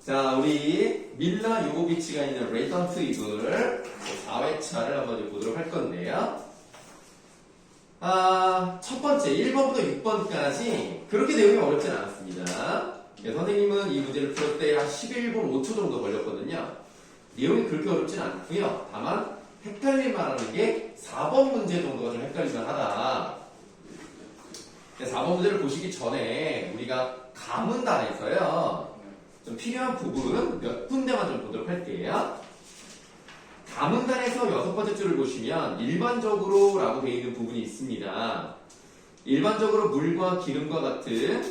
자, 우리 밀라 요보비치가 있는 레이턴트 이글 4회차를 한번 이제 보도록 할 건데요. 첫 번째 1번부터 6번까지 그렇게 내용이 어렵진 않았습니다. 선생님은 이 문제를 풀을 때 한 11분 5초 정도 걸렸거든요. 내용이 그렇게 어렵진 않고요. 다만 헷갈릴 만한 게 4번 문제 정도가 좀 헷갈릴만 하다. 4번 문제를 보시기 전에 우리가 가문단에서요. 좀 필요한 부분 몇 군데만 좀 보도록 할게요. 가문단에서 6번째 줄을 보시면 일반적으로 라고 되어 있는 부분이 있습니다. 일반적으로 물과 기름과 같은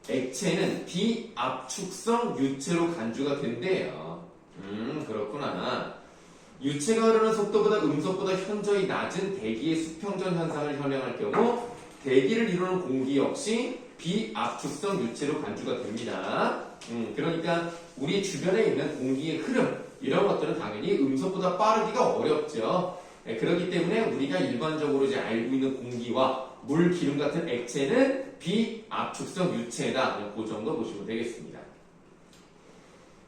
액체는 비압축성 유체로 간주가 된대요. 그렇구나. 유체가 흐르는 속도보다 음속보다 현저히 낮은 대기의 수평전 현상을 설명할 경우 대기를 이루는 공기 역시 비압축성 유체로 간주가 됩니다. 그러니까 우리 주변에 있는 공기의 흐름 이런 것들은 당연히 음속보다 빠르기가 어렵죠. 그렇기 때문에 우리가 일반적으로 이제 알고 있는 공기와 물, 기름 같은 액체는 비압축성 유체다. 그 정도 보시면 되겠습니다.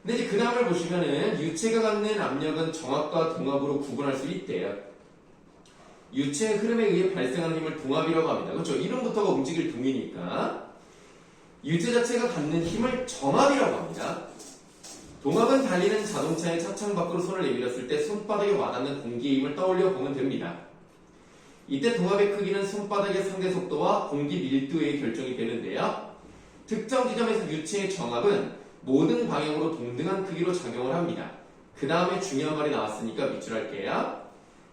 근데 이제 그 다음을 보시면은 유체가 갖는 압력은 정압과 동압으로 구분할 수 있대요. 유체의 흐름에 의해 발생하는 힘을 동압이라고 합니다. 그렇죠? 이름부터가 움직일 동이니까 유체 자체가 갖는 힘을 정압이라고 합니다. 동압은 달리는 자동차의 차창 밖으로 손을 내밀었을 때 손바닥에 와닿는 공기의 힘을 떠올려 보면 됩니다. 이때 동압의 크기는 손바닥의 상대 속도와 공기 밀도에 의해 결정이 되는데요. 특정 지점에서 유체의 정압은 모든 방향으로 동등한 크기로 작용을 합니다. 그 다음에 중요한 말이 나왔으니까 밑줄할게요.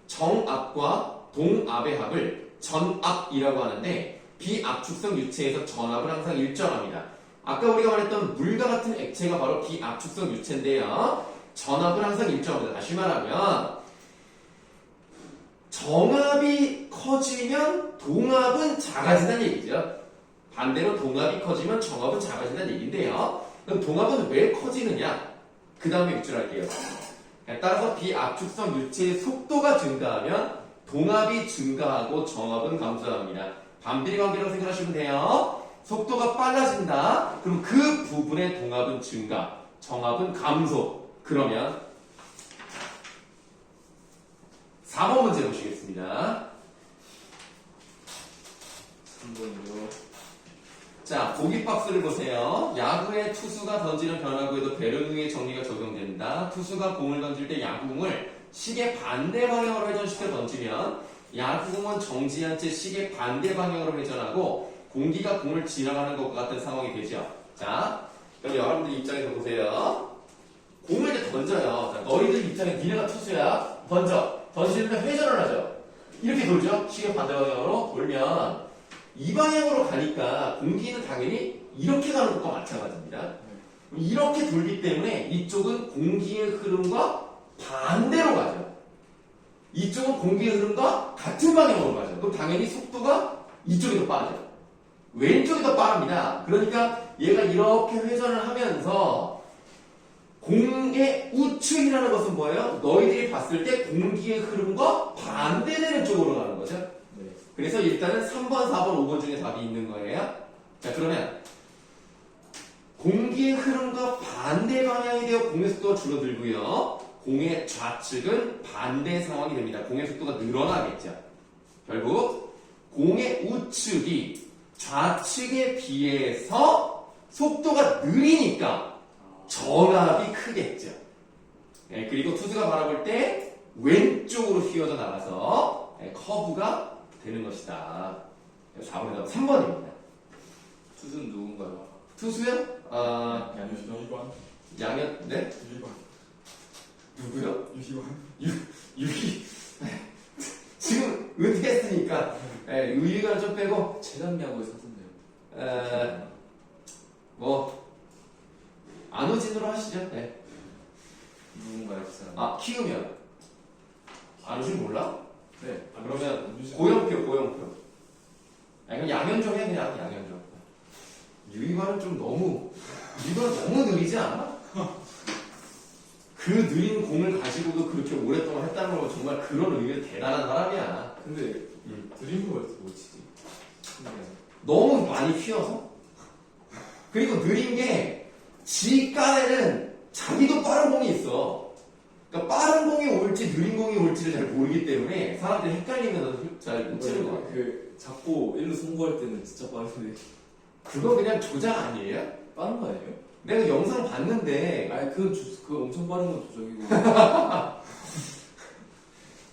정압과 동압의 합을 전압이라고 하는데 비압축성 유체에서 전압은 항상 일정합니다. 아까 우리가 말했던 물과 같은 액체가 바로 비압축성 유체인데요. 전압은 항상 일정합니다. 다시 말하면 정압이 커지면 동압은 작아진다는 얘기죠. 반대로 동압이 커지면 정압은 작아진다는 얘기인데요. 그럼 동압은 왜 커지느냐? 그 다음에 밑줄할게요. 따라서 비압축성 유체의 속도가 증가하면 동압이 증가하고 정압은 감소합니다. 반비례 관계라고 생각하시면 돼요. 속도가 빨라진다. 그럼 그 부분의 동압은 증가, 정압은 감소. 그러면 4번 문제 보시겠습니다. 3번이요. 자, 보기 박스를 보세요. 야구의 투수가 던지는 변화구에도 베르능의 정리가 적용된다. 투수가 공을 던질 때 야구공을 시계 반대 방향으로 회전시켜 던지면 야구공은 정지한 채 시계 반대 방향으로 회전하고 공기가 공을 지나가는 것과 같은 상황이 되죠. 자, 그럼 여러분들 입장에서 보세요. 공을 이제 던져요. 자, 너희들 입장에 니네가 투수야. 던져. 던지는데 회전을 하죠. 이렇게 돌죠. 시계 반대 방향으로 돌면 이 방향으로 가니까 공기는 당연히 이렇게 가는 것과 마찬가지입니다. 이렇게 돌기 때문에 이쪽은 공기의 흐름과 반대로 가죠. 이쪽은 공기의 흐름과 같은 방향으로 가죠. 그럼 당연히 속도가 이쪽이 더 빠르죠. 왼쪽이 더 빠릅니다. 그러니까 얘가 이렇게 회전을 하면서 공의 우측이라는 것은 뭐예요? 너희들이 봤을 때 공기의 흐름과 반대되는 쪽으로 가는 거죠. 네. 그래서 일단은 3번, 4번, 5번 중에 답이 있는 거예요. 자, 그러면 공기의 흐름과 반대 방향이 되어 공의 속도가 줄어들고요. 공의 좌측은 반대 상황이 됩니다. 공의 속도가 늘어나겠죠. 결국 공의 우측이 좌측에 비해서 속도가 느리니까 전압이 크겠죠. 네, 그리고 투수가 바라볼 때 왼쪽으로 휘어져 나가서 커브가 되는 것이다. 4번에 답은 3번입니다. 투수는 누군가요? 투수요? 유희관. 양현, 네? 유희관. 누구요? 유희관. 유희. 지금 은퇴했으니까 유희관을 좀 빼고 재단야구에 사던데요. 뭐 안호진으로 하시죠. 네. 누군가요, 그 사람? 키우면 안호진 몰라? 네. 그러면 고영표. 그럼 양현종 해 그냥 양현종. 유희관은 좀 너무 느리지 않아? 그 느린 공을 가지고도 그렇게 오랫동안 했다는 건 정말 그런 의미로 대단한 사람이야. 근데 드림 걸 못 치지. 너무 많이 휘어서. 그리고 느린 게 지간에는 자기도 빠른 공이 있어. 그러니까 빠른 공이 올지 느린 공이 올지를 잘 모르기 때문에 사람들이 헷갈리면서 잘 못 치는 것 같아요. 그 잡고 1루 송구할 때는 진짜 빠른데 그거 그냥 조작 아니에요? 빠른 거 아니에요? 내가 영상 봤는데 아니 그 엄청 빠른 건 조작이고.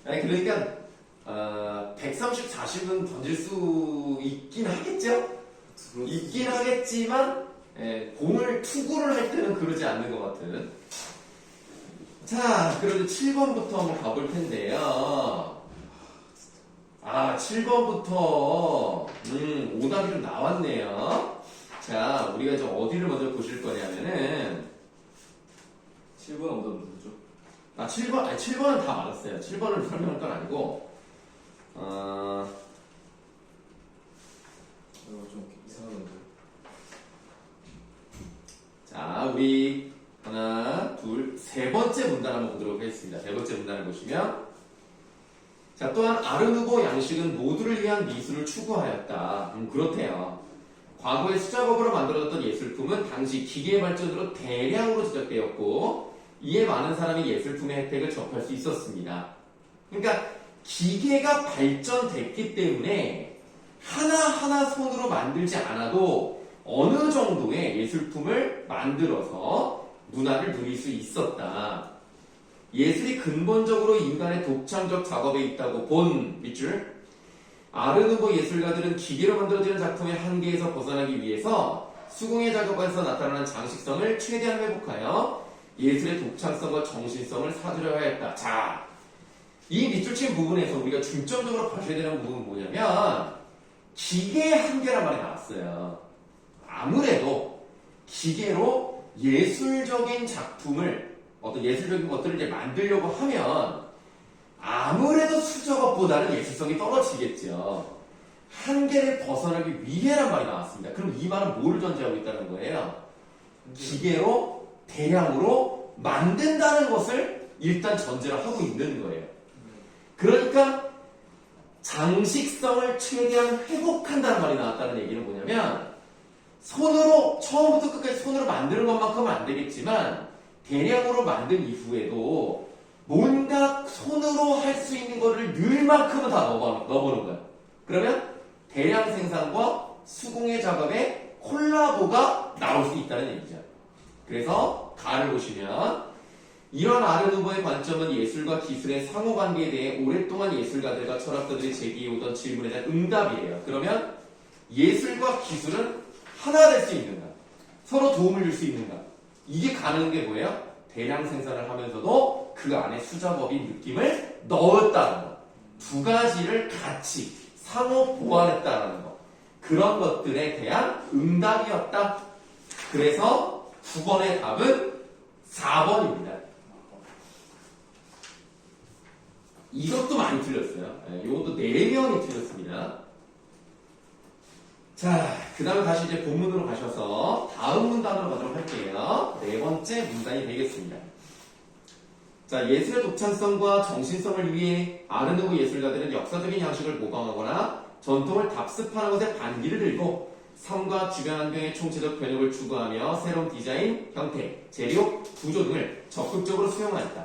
아니 그러니까 130, 40은 던질 수 있긴 하겠죠? 있긴 하겠지만 공을 투구를 할 때는 그러지 않는 것 같은. 자, 그래도 7번부터 한번 가볼 텐데요. 7번부터 오답이 좀 나왔네요. 자, 우리가 이제 어디를 먼저 보실 거냐면은 7번 오답 누구죠? 7번은 다 맞았어요. 7번을 설명할 건 아니고 이거 좀 이상하던데. 자, 우리 하나, 둘, 세 번째 문단 한번 보도록 하겠습니다. 세 번째 문단을 보시면 자, 또한 아르누보 양식은 모두를 위한 미술을 추구하였다. 그렇대요. 과거에 수작업으로 만들어졌던 예술품은 당시 기계 발전으로 대량으로 제작되었고 이에 많은 사람이 예술품의 혜택을 접할 수 있었습니다. 그러니까 기계가 발전됐기 때문에 하나하나 손으로 만들지 않아도 어느 정도의 예술품을 만들어서 문화를 누릴 수 있었다. 예술이 근본적으로 인간의 독창적 작업에 있다고 본 밑줄. 아르누보 예술가들은 기계로 만들어지는 작품의 한계에서 벗어나기 위해서 수공예 작업에서 나타나는 장식성을 최대한 회복하여 예술의 독창성과 정신성을 사두려야 했다. 자, 이 밑줄 친 부분에서 우리가 중점적으로 봐줘야 되는 부분은 뭐냐면 기계의 한계란 말이 나왔어요. 아무래도 기계로 예술적인 작품을 어떤 예술적인 것들을 이제 만들려고 하면 아무래도 수작업보다는 예술성이 떨어지겠죠. 한계를 벗어나기 위해란 말이 나왔습니다. 그럼 이 말은 뭐를 전제하고 있다는 거예요? 기계로 대량으로 만든다는 것을 일단 전제로 하고 있는 거예요. 그러니까 장식성을 최대한 회복한다는 말이 나왔다는 얘기는 뭐냐면 손으로 처음부터 끝까지 손으로 만드는 것만큼은 안 되겠지만 대량으로 만든 이후에도 뭔가 손으로 할 수 있는 거를 늘만큼은 다 넣어보는 거야. 그러면 대량 생산과 수공예 작업의 콜라보가 나올 수 있다는 얘기죠. 그래서 가를 보시면 이런 아르누보의 관점은 예술과 기술의 상호관계에 대해 오랫동안 예술가들과 철학가들이 제기해오던 질문에 대한 응답이에요. 그러면 예술과 기술은 하나 될 수 있는가? 서로 도움을 줄 수 있는가? 이게 가능한 게 뭐예요? 대량 생산을 하면서도 그 안에 수작업인 느낌을 넣었다는 거. 두 가지를 같이 상호 보완했다는 거. 그런 것들에 대한 응답이었다. 그래서 9번의 답은 4번입니다. 이것도 많이 틀렸어요. 이것도 4명이 틀렸습니다. 자, 그 다음에 다시 이제 본문으로 가셔서 다음 문단으로 가도록 할게요. 4번째 문단이 되겠습니다. 자, 예술의 독창성과 정신성을 위해 아르누보 예술가들은 역사적인 양식을 모방하거나 전통을 답습하는 것에 반기를 들고 삶과 주변 환경의 총체적 변혁을 추구하며 새로운 디자인, 형태, 재료, 구조 등을 적극적으로 수용하였다.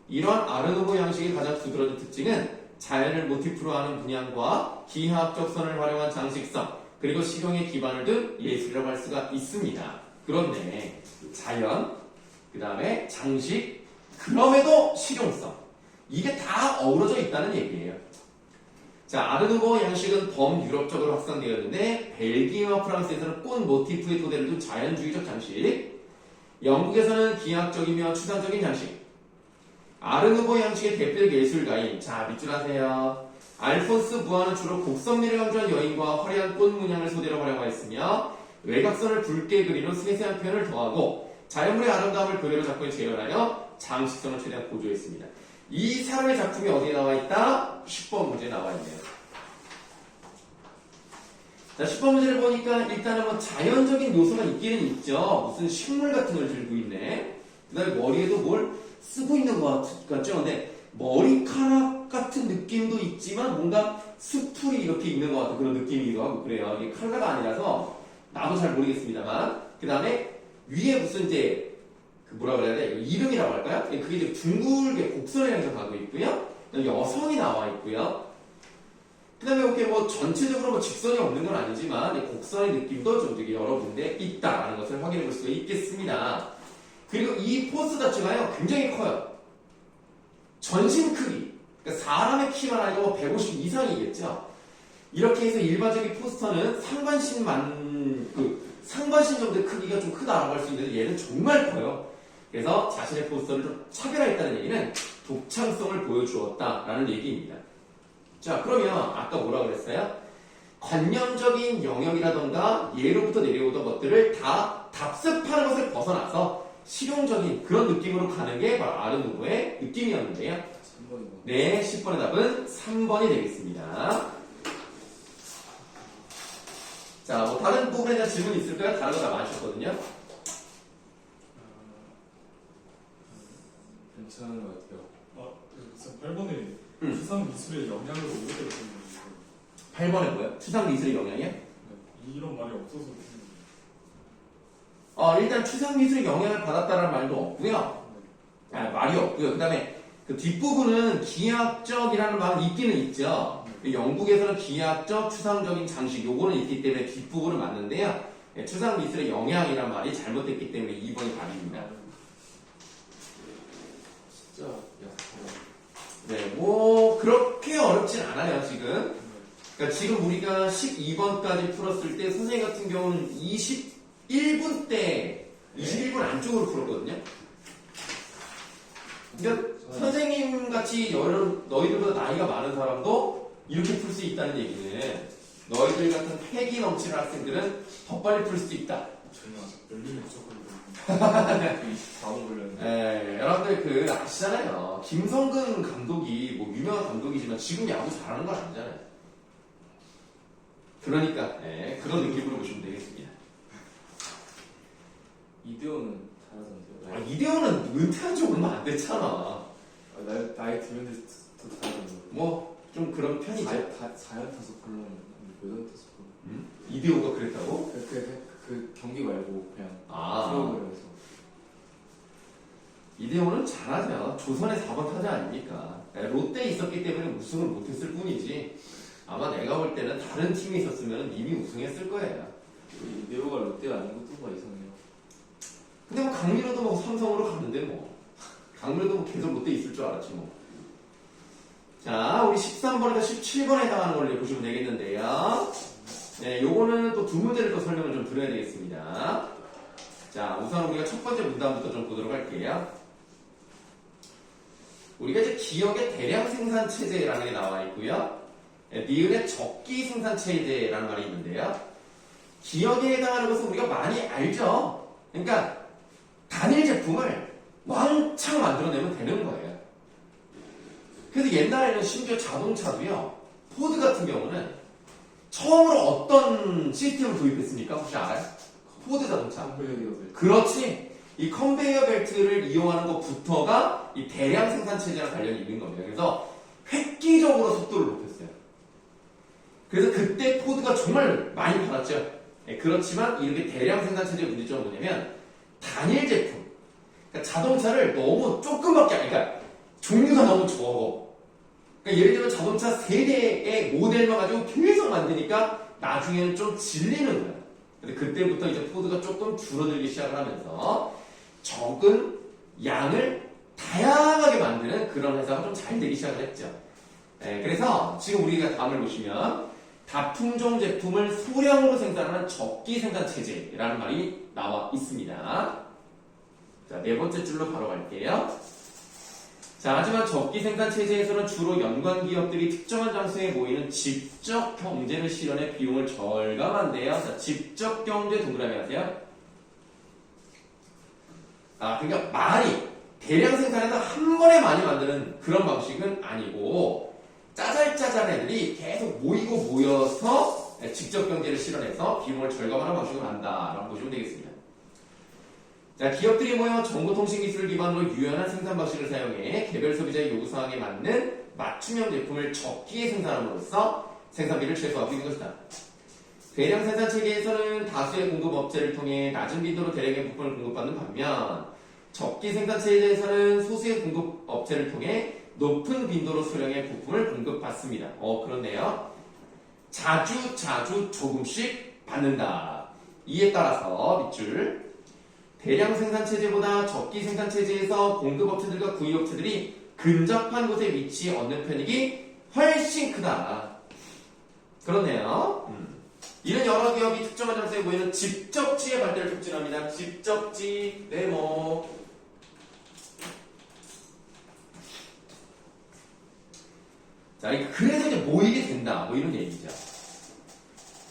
이러한 아르누보 양식의 가장 두드러진 특징은 자연을 모티프로 하는 분양과 기하학적 선을 활용한 장식성, 그리고 실용에 기반을 둔 예술이라고 할 수가 있습니다. 그런데 자연, 그 다음에 장식, 그럼에도 실용성, 이게 다 어우러져 있다는 얘기예요. 자, 아르누보 양식은 범유럽적으로 확산되었는데 벨기에와 프랑스에서는 꽃 모티프의 토대를 둔 자연주의적 장식, 영국에서는 기하학적이며 추상적인 장식, 아르누보 양식의 대표적 예술가인, 자, 밑줄 하세요. 알폰스 부아는 주로 곡선미를 강조한 여인과 화려한 꽃 문양을 소재로 활용하였으며 외곽선을 붉게 그리는 세세한 표현을 더하고 자연물의 아름다움을 그대로 작품에 재현하여 장식성을 최대한 고조했습니다. 이 사람의 작품이 어디에 나와 있다? 10번 문제에 나와 있네요. 자, 10번 문제를 보니까 일단은 뭐 자연적인 요소가 있기는 있죠. 무슨 식물 같은 걸 들고 있네. 그 다음에 머리에도 뭘 쓰고 있는 것 같죠. 근데 머리카락 같은 느낌도 있지만 뭔가 수풀이 이렇게 있는 것 같은 그런 느낌이기도 하고 그래요. 이게 컬러가 아니라서 나도 잘 모르겠습니다만. 그 다음에 위에 무슨 이제 그 뭐라 그래야 돼? 이름이라고 할까요? 그게 이제 둥글게 곡선을 향해서 가고 있고요. 여성이 나와 있고요. 그 다음에 이렇게 뭐 전체적으로 뭐 직선이 없는 건 아니지만 곡선의 느낌도 좀 되게 여러 군데 있다라는 것을 확인해 볼 수가 있겠습니다. 그리고 이 포스 자체가요 굉장히 커요. 전신 크기. 그러니까 사람의 키만 아니고 뭐 150 이상이겠죠. 이렇게 해서 일반적인 포스터는 상반신 정도의 크기가 좀 크다라고 할 수 있는데 얘는 정말 커요. 그래서 자신의 포스터를 좀 차별화했다는 얘기는 독창성을 보여주었다라는 얘기입니다. 자, 그러면 아까 뭐라고 그랬어요? 관념적인 영역이라던가 예로부터 내려오던 것들을 다 답습하는 것을 벗어나서 실용적인 그런 느낌으로 가는 게 바로 아르누보의 느낌이었는데요. 3번이고. 네, 10번의 답은 3번이 되겠습니다. 자, 뭐 다른 부분에 대한 질문 있을까요? 다른 거 다 맞으셨거든요. 괜찮은 것 같아요. 그래서 8번에 추상 미술의 영향을 이렇게 보는 8번에 뭐요? 추상 미술의 영향이요? 이런 말이 없어서 일단 추상 미술의 영향을 받았다는 말도 없고요. 말이 없고요. 그 다음에 그 뒷부분은 기하학적이라는 말은 있기는 있죠. 영국에서는 기하학적, 추상적인 장식 요거는 있기 때문에 뒷부분은 맞는데요. 추상 미술의 영향이라는 말이 잘못됐기 때문에 2번이 답입니다. 진짜 약하다. 네, 뭐 그렇게 어렵진 않아요 지금. 그러니까 지금 우리가 12번까지 풀었을 때 선생님 같은 경우는 21분 때 21분 안쪽으로 풀었거든요. 그러니까 선생님 같이 너희들보다 나이가 많은 사람도 이렇게 풀 수 있다는 얘기는 너희들 같은 패기 넘치는 학생들은 더 빨리 풀 수도 있다. 저희가 열림이 부족하거든요. 24분 걸렸는데. 네, 여러분들 아시잖아요. 김성근 감독이 뭐 유명한 감독이지만 지금 야구 잘하는 건 아니잖아요. 그러니까 그런 느낌으로 보시면 되겠습니다. 이대호는 잘하던데요. 이대호는 은퇴한 지 얼마 안 됐잖아. 나이 들면 더 잘하던데요. 뭐 좀 그런 편이죠. 4연 타석 콜럼, 몇연 타석 콜럼. 이대호가 그랬다고? 그 경기 말고 그냥 아, 프로그램에서. 이대호는 잘하죠. 조선의 4번 타자 아닙니까? 롯데에 있었기 때문에 우승을 못했을 뿐이지. 아마 내가 볼 때는 다른 팀에 있었으면 이미 우승했을 거예요. 이대호가 롯데 아닌 것도 뭐 이상해요. 근데 뭐 강민호도 뭐 삼성으로 갔는데 뭐 강민호도 뭐 계속 롯데 있을 줄 알았지 뭐. 자, 우리 13번에서 17번에 해당하는 걸 보시면 되겠는데요. 네, 요거는 또 두 문제를 또 설명을 좀 드려야 되겠습니다. 자, 우선 우리가 첫 번째 문단부터 좀 보도록 할게요. 우리가 이제 기억의 대량 생산 체제라는 게 나와 있고요. 니은의 적기 생산 체제라는 말이 있는데요. 기억에 해당하는 것은 우리가 많이 알죠. 그러니까 단일 제품을 왕창 만들어내면 되는 거예요. 그래서 옛날에는 심지어 자동차도요. 포드 같은 경우는 처음으로 어떤 시스템을 도입했습니까? 혹시 알아요? 포드 자동차. 그렇지. 이 컨베이어 벨트를 이용하는 것부터가 이 대량 생산 체제랑 관련이 있는 겁니다. 그래서 획기적으로 속도를 높였어요. 그래서 그때 포드가 정말 많이 팔았죠. 그렇지만 이렇게 대량 생산 체제의 문제점은 뭐냐면 단일 제품. 그러니까 자동차를 너무 조금밖에 그러니까 종류가 너무 적어. 그러니까 예를 들면 자동차 세대의 모델만 가지고 계속 만드니까 나중에는 좀 질리는 거야. 근데 그때부터 이제 포드가 조금 줄어들기 시작을 하면서 적은 양을 다양하게 만드는 그런 회사가 좀 잘 되기 시작을 했죠. 그래서 지금 우리가 다음을 보시면 다품종 제품을 소량으로 생산하는 적기 생산 체제라는 말이 나와 있습니다. 자, 네 번째 줄로 바로 갈게요. 자, 하지만 적기 생산 체제에서는 주로 연관 기업들이 특정한 장소에 모이는 직접 경제를 실현해 비용을 절감한대요. 자, 직접 경제 동그라미 하세요. 그러니까 많이 대량 생산해서 한 번에 많이 만드는 그런 방식은 아니고 짜잘짜잘 애들이 계속 모이고 모여서 직접 경제를 실현해서 비용을 절감하는 방식으로 한다라고 보시면 되겠습니다. 자, 기업들이 모여 정보통신기술을 기반으로 유연한 생산 방식을 사용해 개별 소비자의 요구사항에 맞는 맞춤형 제품을 적기에 생산함으로써 생산비를 최소화하고 있는 것이다. 대량 생산 체계에서는 다수의 공급업체를 통해 낮은 빈도로 대량의 부품을 공급받는 반면 적기 생산체제에서는 소수의 공급 업체를 통해 높은 빈도로 소량의 부품을 공급받습니다. 그렇네요. 자주 조금씩 받는다. 이에 따라서 밑줄 대량 생산체제보다 적기 생산체제에서 공급업체들과 구입업체들이 근접한 곳에 위치해 얻는 편익이 훨씬 크다. 그렇네요. 이는 여러 기업이 특정한 장소에 모이는 집적지의 발달을 촉진합니다. 집적지, 네모. 자, 그래서 이제 모이게 된다. 뭐 이런 얘기죠.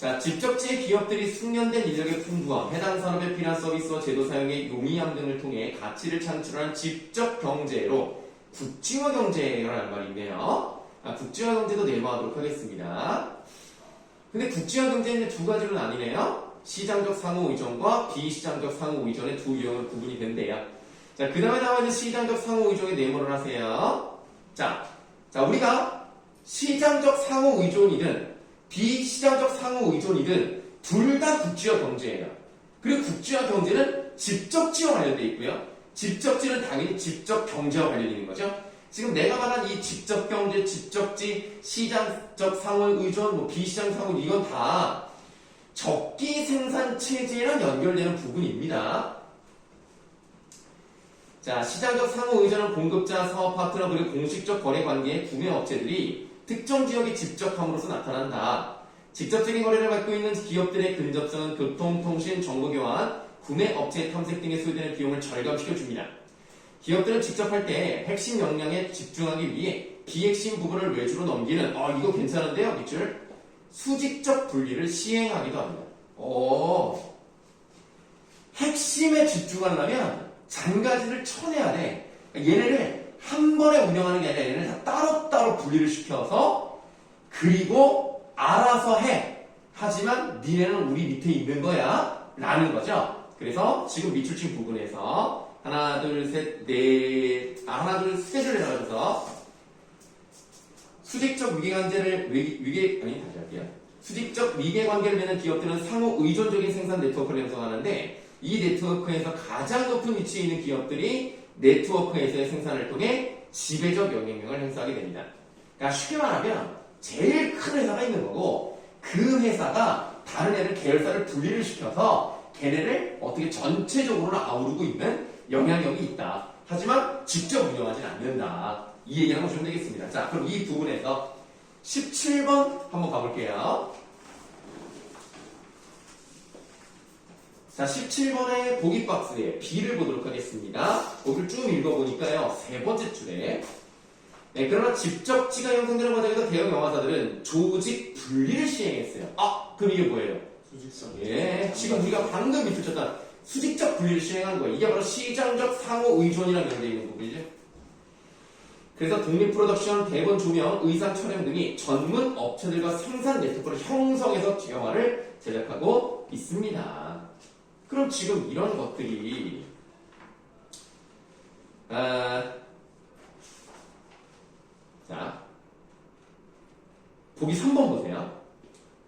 자, 집적지의 기업들이 숙련된 인력의 풍부함, 해당 산업에 필요한 서비스와 제도 사용의 용이함 등을 통해 가치를 창출하는 집적 경제로 국지화 경제라는 말이 있네요. 국지화 경제도 내모하도록 하겠습니다. 근데 국지화 경제는 두 가지로 나뉘네요. 시장적 상호 의존과 비시장적 상호 의존의 두 유형으로 구분이 된대요. 자, 그 다음에 나와 있는 시장적 상호 의존의 네모를 하세요. 자, 우리가 시장적 상호 의존이든 비시장적 상호 의존이든 둘 다 국지화 경제예요. 그리고 국지화 경제는 집적지와 관련되어 있고요. 집적지는 당연히 집적 경제와 관련이 있는 거죠. 지금 내가 말한 이 집적 경제, 집적지, 시장적 상호 의존, 뭐 비시장 상호 이건 다 적기 생산 체제랑 연결되는 부분입니다. 자, 시장적 상호 의존은 공급자, 사업 파트너 그리고 공식적 거래 관계의 구매 업체들이 특정 지역에 집적함으로써 나타난다. 직접적인 거래를 받고 있는 기업들의 근접성은 교통, 통신, 정보 교환, 구매 업체 탐색 등에 소요되는 비용을 절감시켜 줍니다. 기업들은 직접 할 때 핵심 역량에 집중하기 위해 비핵심 부분을 외주로 넘기는 이거 괜찮은데요? 밑줄 수직적 분리를 시행하기도 합니다. 핵심에 집중하려면 잔가지를 쳐내야 돼. 얘네를 한 번에 운영하는 게 아니라 얘네를 다 따로따로 분리를 시켜서 그리고 알아서 해. 하지만 니네는 우리 밑에 있는 거야. 라는 거죠. 그래서 지금 밑줄친 부분에서 하나, 둘, 셋, 넷, 하나, 둘, 세 개를 해가지고서 수직적 위계관계를, 다시 할게요. 수직적 위계관계를 맺는 기업들은 상호 의존적인 생산 네트워크를 형성하는데 이 네트워크에서 가장 높은 위치에 있는 기업들이 네트워크에서의 생산을 통해 지배적 영향력을 행사하게 됩니다. 그러니까 쉽게 말하면 제일 큰 회사가 있는 거고 그 회사가 다른 애를 계열사를 분리를 시켜서 걔네를 어떻게 전체적으로 아우르고 있는 영향력이 있다. 하지만 직접 운영하진 않는다. 이 얘기를 한번 보시면 되겠습니다. 자, 그럼 이 부분에서 17번 한번 가볼게요. 자, 17번의 보기 박스에 B를 보도록 하겠습니다. 보기를 쭉 읽어보니까요. 세 번째 줄에 그러나 집적지가 형성되는 과정에서 대형 영화사들은 조직 분리를 시행했어요. 그럼 이게 뭐예요? 수직성. 지금 우리가 방금 밑줄 쳤던 수직적 분리를 시행한 거예요. 이게 바로 시장적 상호 의존이랑 연결되어 있는 부분이죠. 그래서 독립 프로덕션, 대본 조명, 의상 촬영 등이 전문 업체들과 생산 네트워크를 형성해서 영화를 제작하고 있습니다. 그럼 지금 이런 것들이 자, 보기 3번 보세요.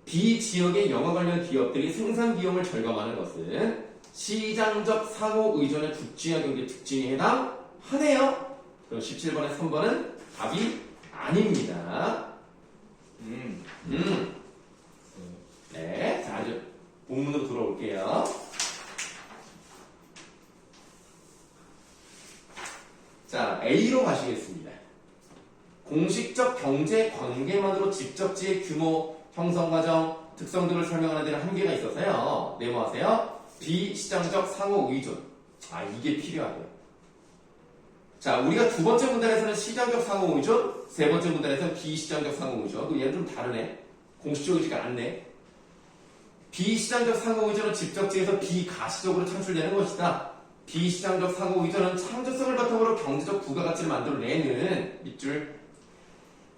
비지역의 영화 관련 기업들이 생산 비용을 절감하는 것은 시장적 상호 의존의 국지화 경제 특징에 해당하네요. 그럼 17번에 3번은 답이 아닙니다. 네, 자, 아주 본문으로 돌아올게요. 자, A로 가시겠습니다. 공식적 경제 관계만으로 집적지의 규모, 형성 과정, 특성 등을 설명하는 데는 한계가 있어서요. 네모하세요. 비시장적 상호 의존. 이게 필요하대요. 자, 우리가 두 번째 문단에서는 시장적 상호 의존, 세 번째 문단에서는 비시장적 상호 의존. 얘는 좀 다르네. 공식적이지가 않네. 비시장적 상호 의존은 집적지에서 비가시적으로 창출되는 것이다. 비시장적 상호 의존은 창조성을 바탕으로 경제적 부가가치를 만들어내는 밑줄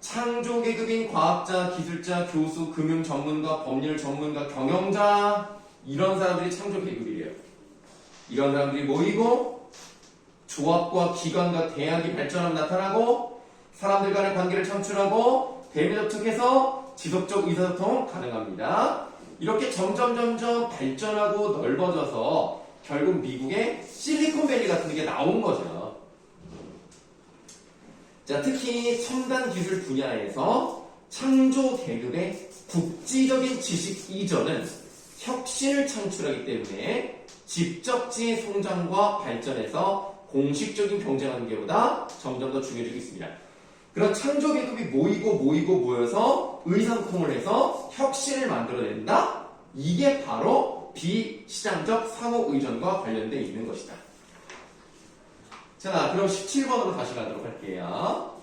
창조 계급인 과학자, 기술자, 교수, 금융 전문가, 법률 전문가, 경영자 이런 사람들이 창조 계급이래요. 이런 사람들이 모이고 조합과 기관과 대학이 발전하면 나타나고 사람들 간의 관계를 창출하고 대면 접촉해서 지속적 의사소통 가능합니다. 이렇게 점점 발전하고 넓어져서 결국 미국의 실리콘밸리 같은 게 나온 거죠. 자, 특히 첨단 기술 분야에서 창조 계급의 국지적인 지식 이전은 혁신을 창출하기 때문에 직접지의 성장과 발전에서 공식적인 경쟁 관계보다 점점 더 중요해지고 있습니다. 그런 창조 계급이 모여서 의상통을 해서 혁신을 만들어낸다? 이게 바로 비시장적 상호 의존과 관련되어 있는 것이다. 자, 그럼 17번으로 다시 가도록 할게요.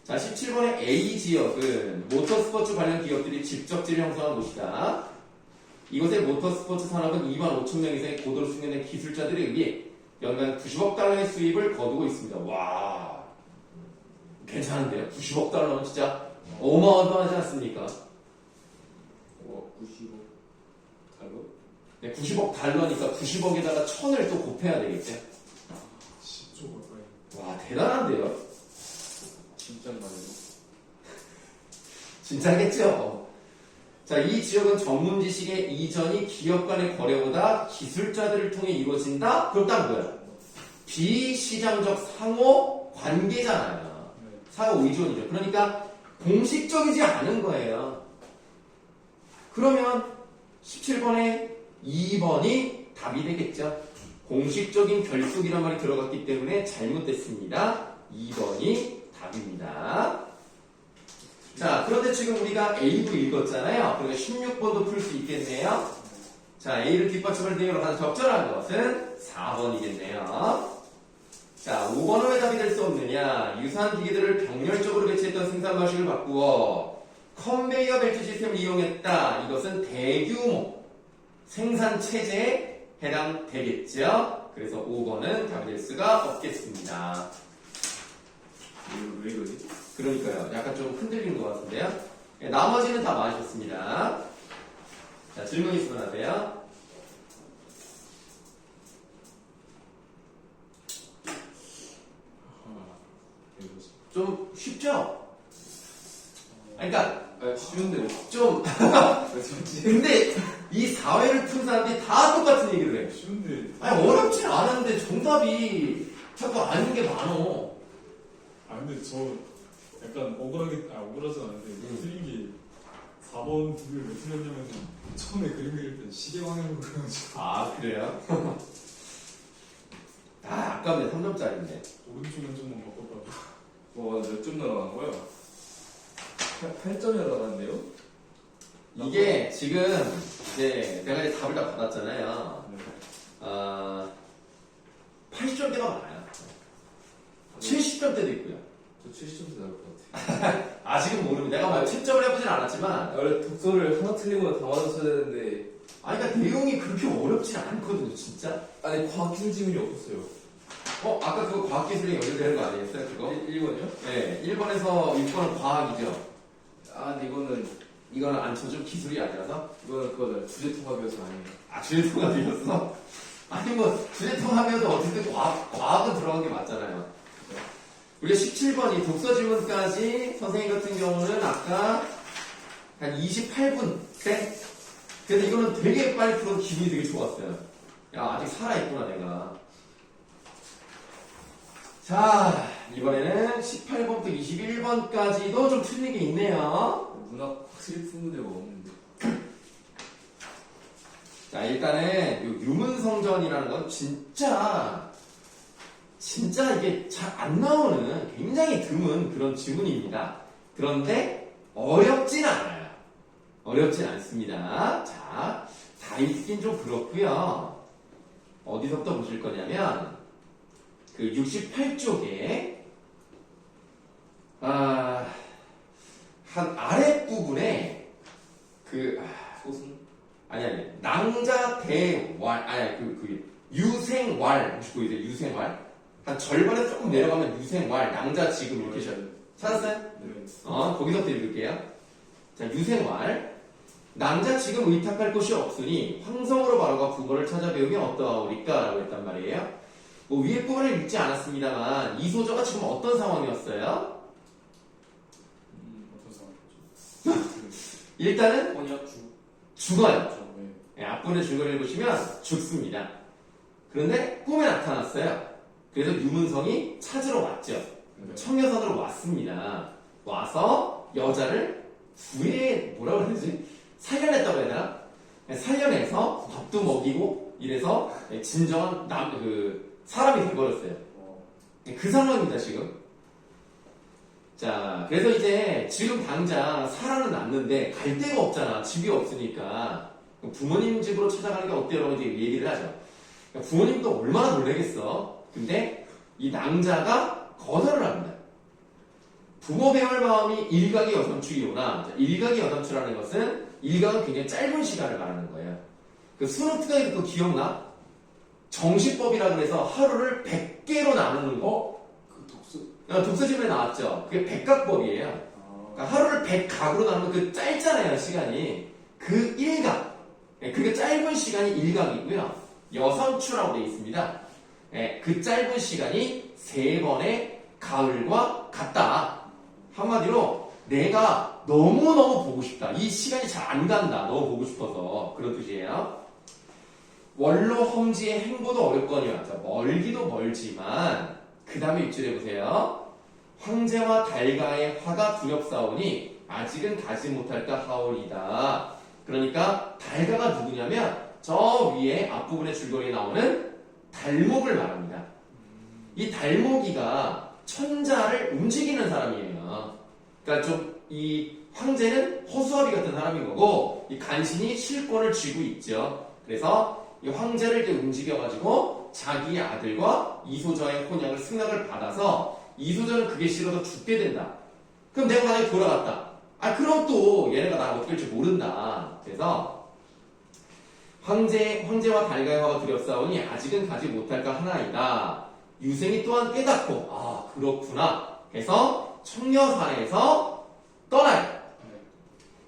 자, 17번의 A 지역은 모터스포츠 관련 기업들이 직접지를 형성한 곳이다. 이곳의 모터스포츠 산업은 2만 5천 명 이상의 고도로 숙련된 기술자들에 의해 연간 90억 달러의 수입을 거두고 있습니다. 와, 괜찮은데요? 90억 달러면 진짜 어마어마하지 않습니까? 95 달러? 네, 90억 달러니까 90억에다가 1000을 또 곱해야 되겠죠? 10조 가까이. 와, 대단한데요? 진짜 말이죠. 진짜겠죠? 자, 이 지역은 전문 지식의 이전이 기업 간의 거래보다 기술자들을 통해 이루어진다? 그럼 딱 뭐야? 비시장적 상호 관계잖아요. 네. 상호 의존이죠. 그러니까 공식적이지 않은 거예요. 그러면 17번에 2번이 답이 되겠죠. 공식적인 결속이란 말이 들어갔기 때문에 잘못됐습니다. 2번이 답입니다. 자, 그런데 지금 우리가 A도 읽었잖아요. 그러니까 16번도 풀 수 있겠네요. 자, A를 뒷받침할 내용으로 가장 적절한 것은 4번이겠네요. 자, 5번은 왜 답이 될 수 없느냐? 유사한 기계들을 병렬적으로 배치했던 생산 방식을 바꾸어 컨베이어 벨트 시스템을 이용했다. 이것은 대규모 생산 체제에 해당되겠죠. 그래서 5번은 답이 될 수가 없겠습니다. 왜 이러지? 그러니까요. 약간 좀 흔들리는 것 같은데요. 네, 나머지는 다 맞으셨습니다. 자, 질문 있으면 하세요. 이거지. 좀 쉽죠? 아니, 그러니까 아, 쉬운데. 좀 왜 솔직히. 근데 이 사회를 푼 사람들이 다 똑같은 얘기를 해. 쉬운데. 아니, 어렵진 않은데 정답이 자꾸 아는 게 많어. 아 근데 저 약간 억울하진 않은데 틀린 게 4번 두 개를 왜 틀렸냐면 처음에 그림 그릴 때 시계 방향으로 그려가지고 아, 그래요? 아, 아깝네. 3점짜리인데. 오른쪽 왼쪽만 바꿨다고. 와, 몇 점 날아간 거야? 8점이 날아갔네요? 이게 지금 이제 내가 이제 답을 다 받았잖아요. 네. 80점대가 많아요. 70점대도 있고요. 저 70점대 나올 것 같아요. 아직은 모릅니다. 내가 뭐 채점을 해보진 않았지만, 원래 독서를 하나 틀리고 다 맞았어야 되는데, 아니, 그러니까 내용이 그렇게 어렵진 않거든요, 진짜. 아니, 과학기술 지문이 없었어요. 아까 그거 과학기술에 연결되는 거 아니었어요, 그거? 1번이요? 네, 1번에서 6번은 과학이죠. 아, 근데 이거는 안 쳐준 기술이 아니라서? 이거는 그거다. 주제통합이어서 아니에요. 아, 주제통합이었어? 아니, 뭐, 주제통합이어도 어쨌든 과학은 들어간 게 맞잖아요. 우리가 17번 이 독서 질문까지 선생님 같은 경우는 아까 한 28분 때? 근데 이거는 되게 빨리 풀어서 기분이 되게 좋았어요. 야, 아직 살아있구나, 내가. 자, 이번에는 18번부터 21번까지도 좀 틀린 게 있네요. 문학 확실히 푸는 데가 없는데. 자, 일단은 요 유문성전이라는 건 진짜 이게 잘 안 나오는 굉장히 드문 그런 지문입니다. 그런데 어렵진 않아요. 어렵진 않습니다. 자, 다 읽긴 좀 그렇고요. 어디서부터 보실 거냐면 그 68쪽에 한 아랫부분에 소승? 아니 낭자대왈 유생왈 혹시 보이세요? 유생왈 한 절반에 조금 내려가면 유생왈 낭자 지금 이렇게 찾았어요? 네. 거기서부터 읽을게요. 자, 유생왈 낭자 지금 의탁할 곳이 없으니 황성으로 바로가 국어를 찾아 배우면 어떠하오리까? 라고 했단 말이에요. 뭐 위에 부분을 읽지 않았습니다만 이 소저가 지금 어떤 상황이었어요? 어떤 상황이죠? 일단은 번역 죽어요. 네. 앞부분의 줄거리를 보시면 죽습니다. 그런데 꿈에 나타났어요. 그래서 유문성이 찾으러 왔죠. 네. 청려선으로 왔습니다. 와서 여자를 뭐라고 해야 되지? 살려냈다고 해야 되나? 살려내서 밥도 먹이고 이래서 진정한 사람이 돼버렸어요. 그 상황입니다, 지금. 자, 그래서 이제 지금 당장 살아는 났는데 갈 데가 없잖아. 집이 없으니까. 부모님 집으로 찾아가는 게 어때요? 이제 얘기를 하죠. 부모님도 얼마나 놀라겠어. 근데 이 낭자가 거절을 합니다. 부모 배울 마음이 일각의 여sam추이오나, 일각의 여sam추라는 것은 일각은 굉장히 짧은 시간을 말하는 거예요. 그 스노트가 그거 기억나? 정시법이라 그래서 하루를 100개로 나누는 거. 그 독수. 독서집에 나왔죠. 그게 백각법이에요. 그러니까 하루를 100각으로 나누면 그 짧잖아요, 시간이. 그 일각. 그게 짧은 시간이 일각이고요. 여sam추라고 되어 있습니다. 그 짧은 시간이 3번의 가을과 같다. 한마디로 내가 너무너무 보고 싶다. 이 시간이 잘 안 간다. 너무 보고 싶어서. 그런 뜻이에요. 원로 험지의 행보도 어렵거니와. 멀기도 멀지만 그 다음에 입줄해 보세요. 황제와 달가의 화가 두렵사오니 아직은 가지 못할까 하오리다. 그러니까 달가가 누구냐면 저 위에 앞부분의 줄거리에 나오는 달목을 말합니다. 이 달목이가 천자를 움직이는 사람이에요. 그러니까 좀 이 황제는 허수아비 같은 사람인 거고 이 간신히 실권을 쥐고 있죠. 그래서 이 황제를 이제 움직여가지고 자기의 아들과 이소저의 혼약을 승낙을 받아서 이소저는 그게 싫어서 죽게 된다. 그럼 내가 만약에 돌아갔다. 그럼 또 얘네가 나를 어떻게 할지 모른다. 그래서 황제와 달가의 화가 두렵사오니 아직은 가지 못할까 하나이다. 유생이 또한 깨닫고 그렇구나 해서 청려산에서 떠나요.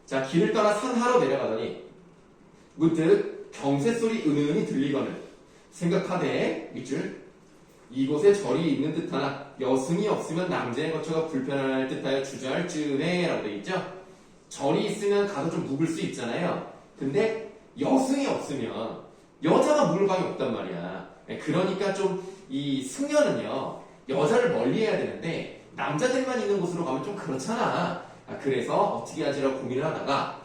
자, 길을 떠나 산하로 내려가더니 문득 경새소리 은은히 들리거늘 생각하되 밑줄 이곳에 절이 있는 듯하나 여승이 없으면 남자의 거처가 불편할 듯하여 주저할 즈네 라고 되어 있죠. 절이 있으면 가서 좀 묵을 수 있잖아요. 근데 여승이 없으면 여자가 묵을 방이 없단 말이야. 그러니까 좀 이 승려는요 여자를 멀리해야 되는데 남자들만 있는 곳으로 가면 좀 그렇잖아. 그래서 어떻게 하지라고 고민을 하다가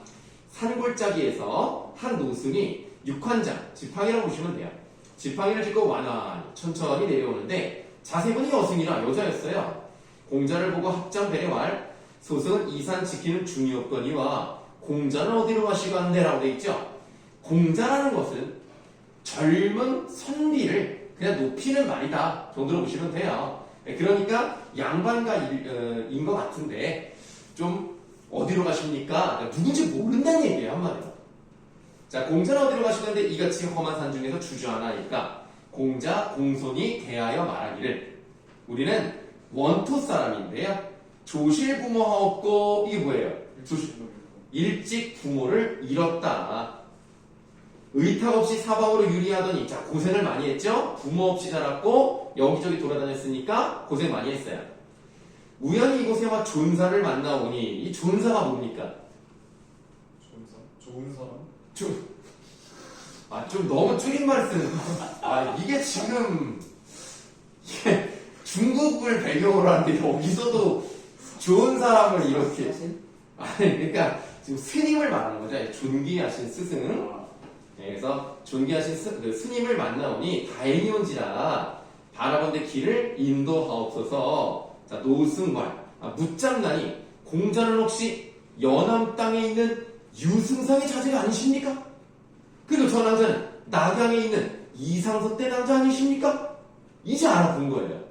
산골짜기에서 한 노승이 육환장, 지팡이라고 보시면 돼요. 지팡이를 짚고 완환히 천천히 내려오는데 자세분이 여승이라 여자였어요. 공자를 보고 합장 배려할 소승은 이산 지키는 중이었거니와 공자는 어디로 가시간대 라고 되어 있죠. 공자라는 것은 젊은 선비를 그냥 높이는 말이다 정도로 보시면 돼요. 그러니까 양반가인 것 같은데 좀 어디로 가십니까? 누군지 모른다는 얘기예요, 한마디로. 자, 공자는 어디로 가시는데 이같이 험한 산 중에서 주저하나이까 공자 공손히 대하여 말하기를 우리는 원토 사람인데요. 조실 부모하옵고 이게 뭐예요? 일찍 부모를 잃었다. 의탁 없이 사방으로 유리하더니 자 고생을 많이 했죠. 부모 없이 자랐고 여기저기 돌아다녔으니까 고생 많이 했어요. 우연히 이곳에 와 존사를 만나오니 이 존사가 뭡니까? 좋은 사람? 좀 너무 줄임말 쓰는 이게 지금 중국을 배경으로 하는데 여기서도 좋은 사람을 이렇게 그러니까 지금 스님을 말하는 거죠. 존귀하신 스승. 그래서 존귀하신 스님을 만나오니 다행히 온지라 바라본데 길을 인도하옵소서. 자, 노승관 묻장나니 공자는 혹시 연암 땅에 있는 유승상의 자제가 아니십니까? 그리고 저 남자는 낙양에 있는 이상석 때 남자 아니십니까? 이제 알아본 거예요.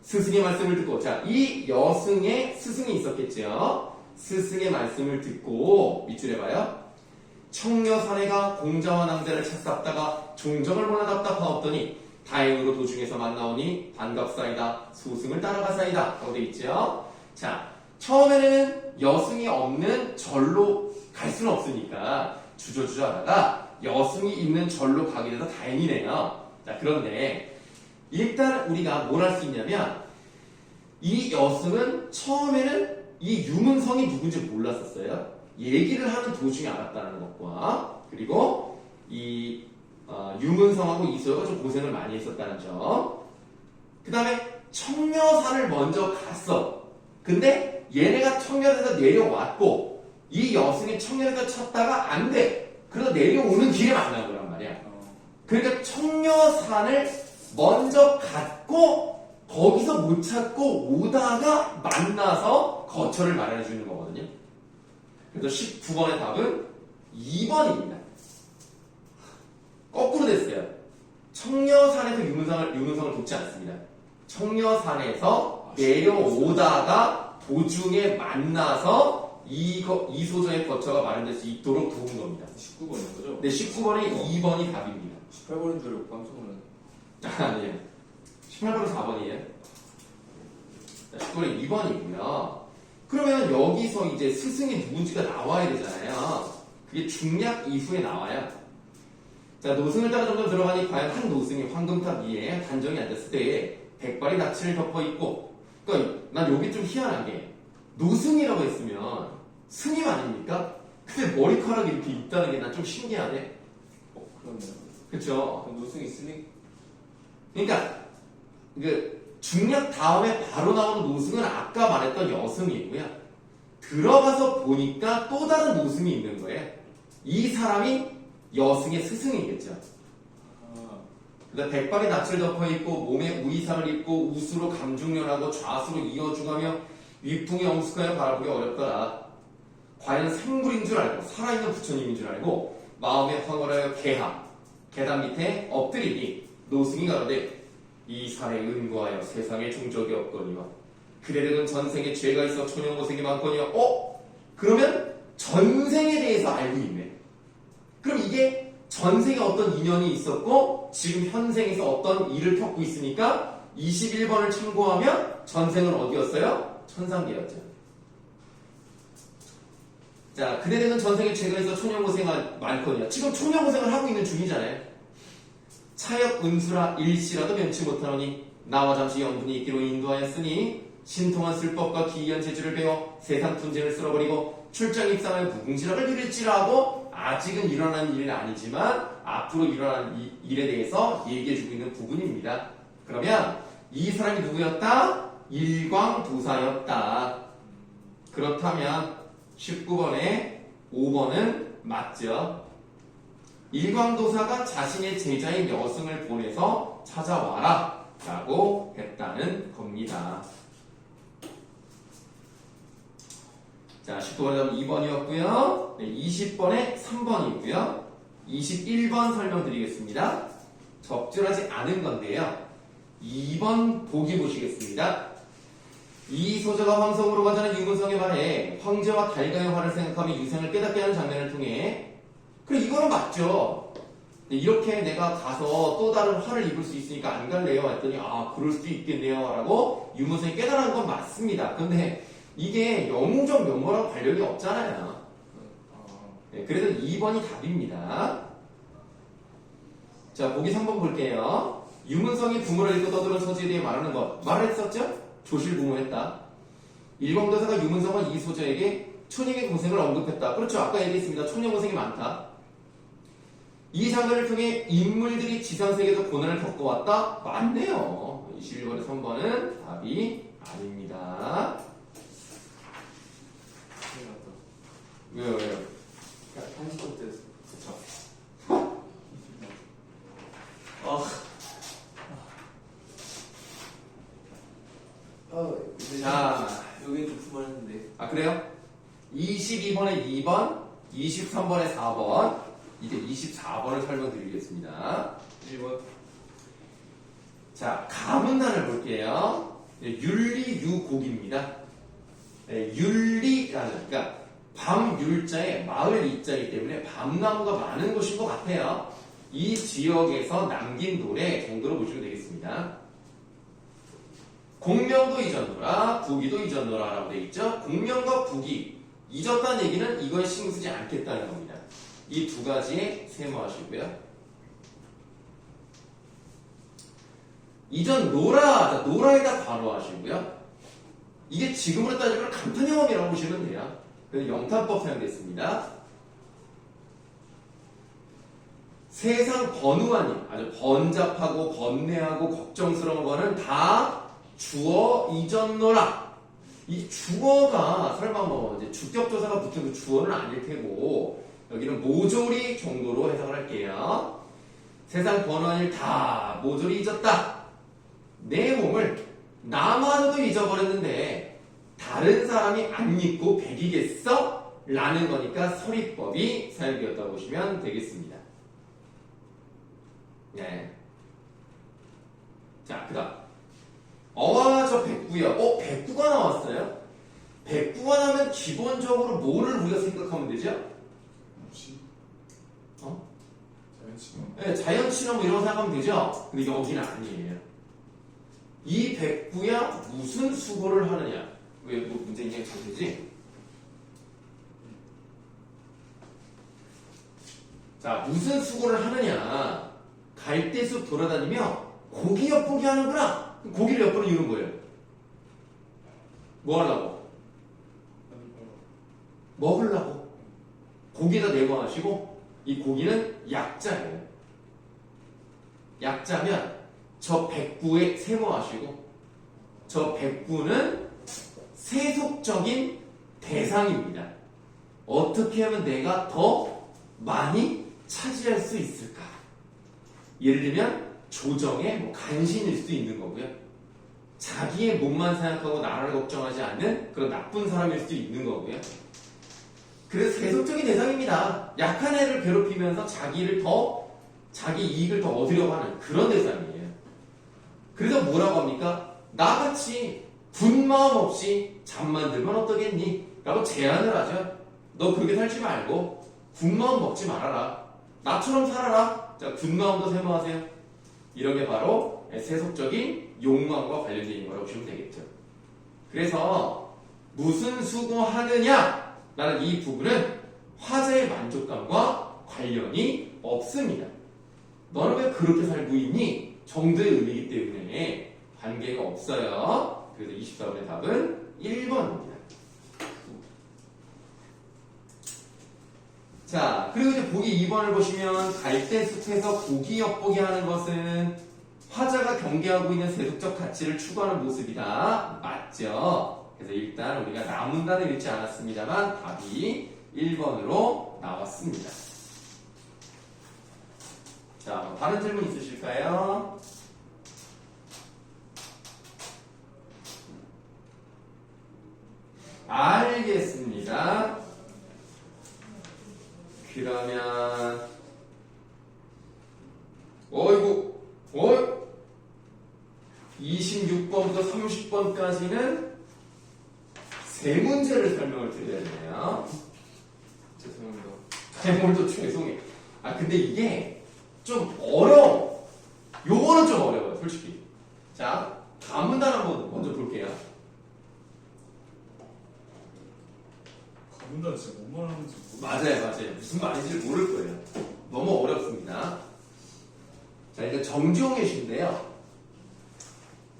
스승의 말씀을 듣고 이 여승의 스승이 있었겠죠. 스승의 말씀을 듣고 밑줄에 봐요. 청려사내가 공자와 낭자를 찾sap다가 종정을 몰라 답답하옵더니 다행으로 도중에서 만나오니 반갑사이다 소승을 따라가사이다 라고 되어 있죠. 자, 처음에는 여승이 없는 절로 갈 수는 없으니까 주저주저 하다가 여승이 있는 절로 가게 돼서 다행이네요. 자, 그런데 일단 우리가 뭘 할 수 있냐면 이 여승은 처음에는 이 유문성이 누군지 몰랐었어요. 얘기를 하는 도중에 알았다는 것과 그리고 유문성하고 이소여가 좀 고생을 많이 했었다는 점. 그 다음에 청려산을 먼저 갔어. 근데 얘네가 청려에서 내려왔고 이 여승이 청려에서 쳤다가 안 돼. 그래서 내려오는 길에 만난 거란 말이야. 그러니까 청려산을 먼저 갔고 거기서 못 찾고 오다가 만나서 거처를 마련해 주는 거거든요. 그래서 19번의 답은 2번입니다. 거꾸로 됐어요. 청려산에서 유문성을 돕지 않습니다. 청려산에서 내려오다가 도중에 만나서 이소저의 거처가 마련될 수 있도록 도운 겁니다. 19번인 거죠? 네, 19번의 2번이 답입니다. 18번인 줄 알고 깜짝 놀랐네. 아니에요. 18번은 4번이에요. 19번은 2번이고요. 그러면 여기서 이제 스승이 누군지가 나와야 되잖아요. 그게 중략 이후에 나와요. 자, 노승을 따라 점점 들어가니 과연 한 노승이 황금탑 위에 단정히 앉았을 때에 백발이 낯을 덮어 있고, 그러니까 난 여기 좀 희한한 게 노승이라고 했으면 스님 아닙니까? 근데 머리카락이 이렇게 있다는 게 난 좀 신기하네. 그렇네요. 그쵸? 그럼 노승 있으니? 그러니까 그 중략 다음에 바로 나오는 노승은 아까 말했던 여승이고요. 들어가서 보니까 또 다른 노승이 있는 거예요. 이 사람이 여승의 스승이겠죠. 아, 그다음 백발이 낯을 덮어 있고 몸에 우의상을 입고 우수로 감중련하고 좌수로 이어주가며 위풍이 엄숙하여 바라보기 어렵더라. 과연 생물인 줄 알고 살아있는 부처님인 줄 알고 마음에 황홀하여 계단 밑에 엎드리니 노승이 가로되 이 산에 은고하여 세상에 종적이 없거니와 그대들은 전생에 죄가 있어 초년고생이 많거니와 그러면 전생에 대해서 알고 있네. 그럼 이게 전생에 어떤 인연이 있었고 지금 현생에서 어떤 일을 겪고 있으니까 21번을 참고하면 전생은 어디였어요? 천상계였죠. 자, 그대들은 전생에 죄가 있어 초년고생이 많거니와 지금 초년고생을 하고 있는 중이잖아요. 차역 은수라 일시라도 면치 못하노니 나와 잠시 영분이 있기로 인도하였으니 신통한 술법과 기이한 재주를 배워 세상 분쟁을 쓸어버리고 출장 입상하여 무궁지락을 누릴지라고 아직은 일어나는 일은 아니지만 앞으로 일어나는 일에 대해서 얘기해주고 있는 부분입니다. 그러면 이 사람이 누구였다? 일광도사였다. 그렇다면 19번에 5번은 맞죠? 일광도사가 자신의 제자인 여승을 보내서 찾아와라 라고 했다는 겁니다. 자, 19번에 2번이었고요. 네, 20번에 3번이고요. 21번 설명드리겠습니다. 적절하지 않은 건데요. 2번 보기 보시겠습니다. 이 소저가 황성으로 가자는 유문성에 말해 황제와 달가의 화를 생각하며 유생을 깨닫게 하는 장면을 통해 그래 이거는 맞죠. 이렇게 내가 가서 또 다른 화를 입을 수 있으니까 안 갈래요 했더니 그럴 수도 있겠네요 라고 유문성이 깨달은 건 맞습니다. 근데 이게 영웅적 면모랑 관련이 없잖아요. 네, 그래서 2번이 답입니다. 자, 보기 3번 볼게요. 유문성이 부모를 잃고 떠드는 처지에 대해 말하는 것 말했었죠? 조실부모했다. 일광도사가 유문성과 이소저에게 초년의 고생을 언급했다. 그렇죠. 아까 얘기했습니다. 초년 고생이 많다. 이 장면을 통해 인물들이 지상세계에서 고난을 겪어왔다. 맞네요. 21번에 3번은 답이 아닙니다. 왜요? 30번 때였어. 그쵸. 자, 여기 좀 불만했는데. 그래요? 22번에 2번, 23번에 4번, 이제 24번을 설명드리겠습니다. 1번. 자, 가문단을 볼게요. 윤리유곡입니다. 네, 윤리라는, 그러니까 밤율자에 마을 이자이기 때문에 밤나무가 많은 곳인 것 같아요. 이 지역에서 남긴 노래 정도로 보시면 되겠습니다. 공명도 잊었노라, 부기도 잊었노라 라고 되어 있죠. 공명과 부기, 잊었다는 얘기는 이거에 신경 쓰지 않겠다는 겁니다. 이 두 가지에 세모하시고요. 잊었노라, 노라에다 괄호하시고요. 이게 지금으로 따지면 감탄영업이라고 보시면 돼요. 그래서 영탄법 사용됐습니다. 세상 번우한 일, 아주 번잡하고 번뇌하고 걱정스러운 거는 다 주어 잊었노라. 이 주어가 설마 뭐 이제 주격조사가 붙은 그 주어는 아닐 테고 여기는 모조리 정도로 해석을 할게요. 세상 번우한 일 다 모조리 잊었다. 내 몸을 나마저도 잊어버렸는데 다른 사람이 안 잊고 배기겠어? 라는 거니까 서리법이 사용되었다고 보시면 되겠습니다. 네. 자, 그 다음. 어와 저 백구요. 백구가 나왔어요? 백구가 나면 기본적으로 뭐를 우리가 생각하면 되죠? 혹시 어? 자연친화. 네, 자연친화 뭐 이런 거 생각하면 되죠? 근데 여기는 아니에요. 이 백구야 무슨 수고를 하느냐? 왜 뭐 문제 인정이 잘 되지? 자, 무슨 수고를 하느냐? 갈대숲 돌아다니며 고기 엿보기 하는구나. 고기를 엿보는 이유는 뭐예요? 뭐 하려고? 먹으려고. 고기에다 내광하시고 이 고기는 약자예요. 약자면 저 백구에 세모하시고 저 백구는 세속적인 대상입니다. 어떻게 하면 내가 더 많이 차지할 수 있을까? 예를 들면 조정의 뭐 간신일 수도 있는 거고요. 자기의 몸만 생각하고 나라를 걱정하지 않는 그런 나쁜 사람일 수도 있는 거고요. 그래서 세속적인 대상입니다. 약한 애를 괴롭히면서 자기 이익을 더 얻으려고 하는 그런 대상이에요. 그래서 뭐라고 합니까? 나같이 군마음 없이 잠만 들면 어떠겠니? 라고 제안을 하죠. 너 그렇게 살지 말고 군마음 먹지 말아라. 나처럼 살아라. 자, 군마음도 세모하세요. 이런 게 바로 세속적인 욕망과 관련된 있는 거라고 보시면 되겠죠. 그래서 무슨 수고하느냐? 라는 이 부분은 화자의 만족감과 관련이 없습니다. 너는 왜 그렇게 살고 있니? 정도의 의미이기 때문에 관계가 없어요. 그래서 24번의 답은 1번입니다. 자, 그리고 이제 보기 2번을 보시면 갈대숲에서 고기 엿보기 하는 것은 화자가 경계하고 있는 세속적 가치를 추구하는 모습이다. 맞죠? 그래서 일단 우리가 나문단을 읽지 않았습니다만 답이 1번으로 나왔습니다. 자, 다른 질문 있으실까요? 알겠습니다. 그러면 어이구 26번부터 30번까지는 세 문제를 설명을 드려야 되네요. 죄송합니다. 제목도 죄송해요. 근데 이게 좀 어려워. 요거는 좀 어려워요, 솔직히. 자, 가문단 한번 먼저 볼게요. 가문단 진짜 뭔 말하는지 맞아요. 무슨 말인지 모를 거예요. 너무 어렵습니다. 자, 일단 정지용의 시인데요.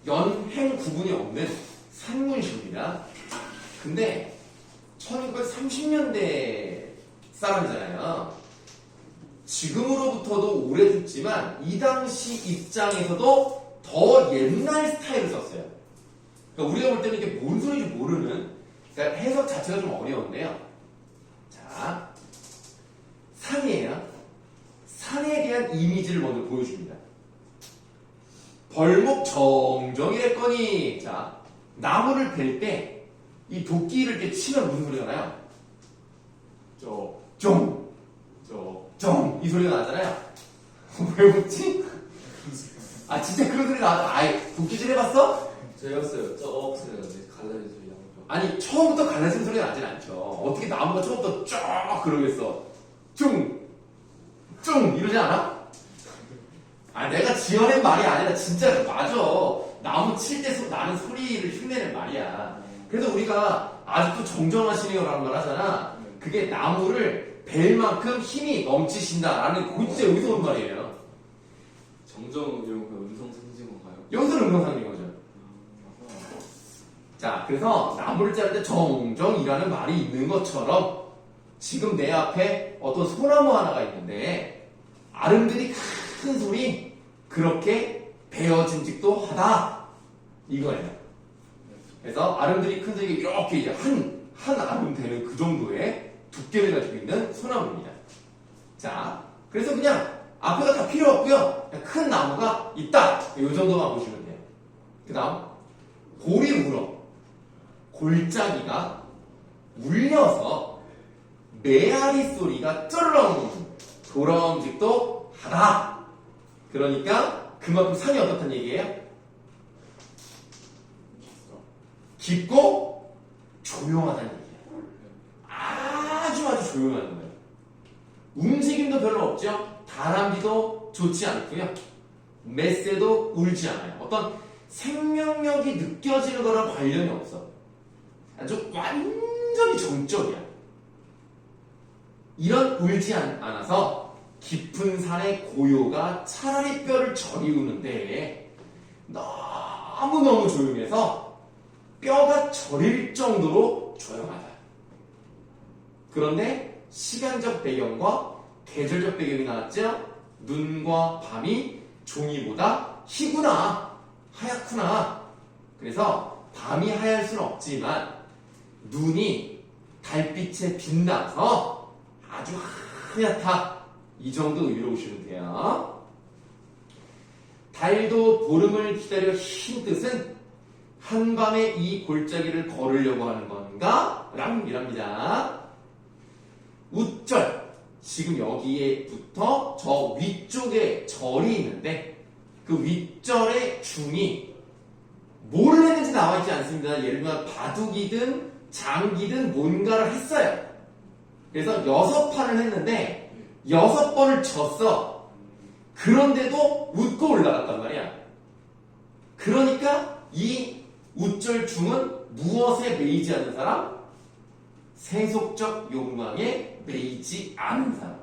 연행 구분이 없는 산문시입니다. 근데 1930년대 사람이잖아요. 지금으로부터도 오래됐지만 이 당시 입장에서도 더 옛날 스타일을 썼어요. 그러니까 우리가 볼 때는 이게 뭔 소리인지 모르는, 그러니까 해석 자체가 좀 어려운데요. 자, 산이에요. 산에 대한 이미지를 먼저 보여줍니다. 벌목 정정이랬거니. 자, 나무를 벨 때 이 도끼를 이렇게 치면 무슨 소리가 나요? 쫑. 이 소리가 나잖아요. 왜 웃지? 진짜 그런 소리 나죠. 도끼질 해봤어? 제였어요. 없어요. 갈라진 소리 나오죠. 아니, 처음부터 갈라진 소리가 나진 않죠. 어떻게 나무가 처음부터 쫙 그러겠어. 쫑 이러지 않아? 내가 지어낸 말이 아니라 진짜 맞아. 나무 칠 때 나는 소리를 흉내낸 말이야. 그래서 우리가 아직도 정정하시네요라는 말 하잖아. 그게 나무를 벨 만큼 힘이 넘치신다라는 그 진짜 여기서 온 말이에요. 정정 이런 거 음성 상징어가요? 여기서 음성상인 거죠. 자, 그래서 나무를 자를 때 정정이라는 말이 있는 것처럼 지금 내 앞에 어떤 소나무 하나가 있는데 아름드리 큰 소리 그렇게 베어짐직도 하다 이거예요. 그래서 아름드리 큰 소리가 이렇게 이제 한 아름 되는 그 정도의 두께를 가지고 있는 소나무입니다. 자, 그래서 그냥 앞에가 다 필요 없고요. 그냥 큰 나무가 있다. 이 정도만 보시면 돼요. 그 다음 골이 울어. 골짜기가 울려서 메아리 소리가 쩌르렁 돌아옴직도 하다. 그러니까 그만큼 산이 어떻다는 얘기예요? 깊고 조용하다는 얘기예요. 아주 조용한 거예요. 움직임도 별로 없죠. 바람비도 좋지 않고요. 메세도 울지 않아요. 어떤 생명력이 느껴지는 거랑 관련이 없어. 아주 완전히 정적이야. 이런 울지 않아서 깊은 산의 고요가 차라리 뼈를 저리우는데 너무너무 조용해서 뼈가 저릴 정도로 조용하다. 그런데 시간적 배경과 계절적 배경이 나왔죠? 눈과 밤이 종이보다 희구나, 하얗구나. 그래서 밤이 하얄 수는 없지만 눈이 달빛에 빛나서 아주 하얗다. 이 정도 의미로 보시면 돼요. 달도 보름을 기다려 흰 뜻은 한밤에 이 골짜기를 걸으려고 하는 건가? 라는 의미랍니다. 우절. 지금 여기에부터 저 위쪽에 절이 있는데 그 윗절의 중이 뭐를 했는지 나와 있지 않습니다. 예를 들면 바둑이든 장기든 뭔가를 했어요. 그래서 6판을 했는데 6번을 졌어. 그런데도 웃고 올라갔단 말이야. 그러니까 이 우절 중은 무엇에 매이지 않는 사람? 세속적 욕망에 매이지 않은 사람.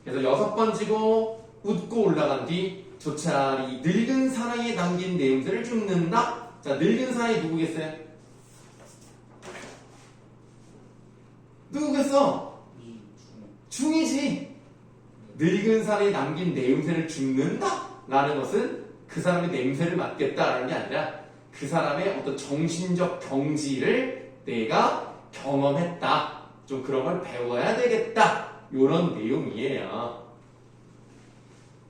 그래서 6번 지고 웃고 올라간 뒤 조차리 늙은 사나이에 남긴 내용들을 죽는다. 자, 늙은 사나이 누구겠어요? 누구겠어? 중이지. 늙은 사나이에 남긴 냄새를 죽는다? 라는 것은 그 사람의 냄새를 맡겠다라는 게 아니라 그 사람의 어떤 정신적 경지를 내가 경험했다. 좀 그런 걸 배워야 되겠다. 요런 내용이에요.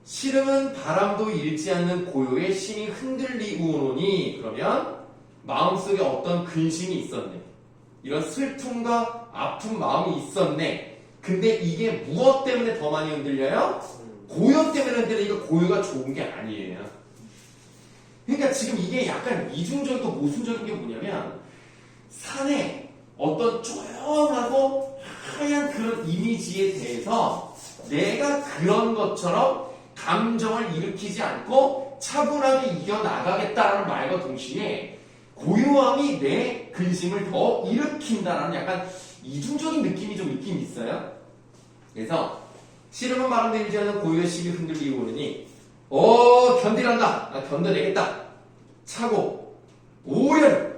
시름은 바람도 일지 않는 고요에 심히 흔들리우노니 그러면 마음속에 어떤 근심이 있었네. 이런 슬픔과 아픈 마음이 있었네. 근데 이게 무엇 때문에 더 많이 흔들려요? 고요 때문에 흔들리니까 고요가 좋은 게 아니에요. 그러니까 지금 이게 약간 이중적이고 모순적인 게 뭐냐면 산에 어떤 조용하고 하얀 그런 이미지에 대해서 내가 그런 것처럼 감정을 일으키지 않고 차분하게 이겨나가겠다라는 말과 동시에 고요함이 내 근심을 더 일으킨다라는 약간 이중적인 느낌이 좀 있긴 있어요. 그래서 시름은 바람도 일지 않는 고요의 심이 흔들리고 오르니 견디란다. 나 견뎌내겠다. 차고 오련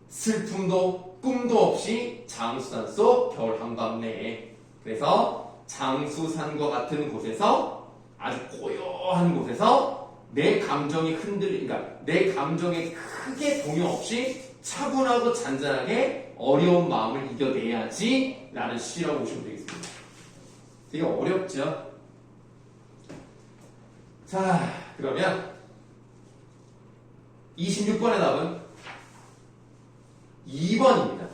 슬픔도 꿈도 없이 장수산 속 겨울 한밤 내에 그래서 장수산과 같은 곳에서 아주 고요한 곳에서 내 감정이 그러니까 내 감정에 크게 동요 없이 차분하고 잔잔하게 어려운 마음을 이겨내야지 라는 시라고 보시면 되겠습니다. 되게 어렵죠? 자, 그러면 26번의 답은 2번입니다.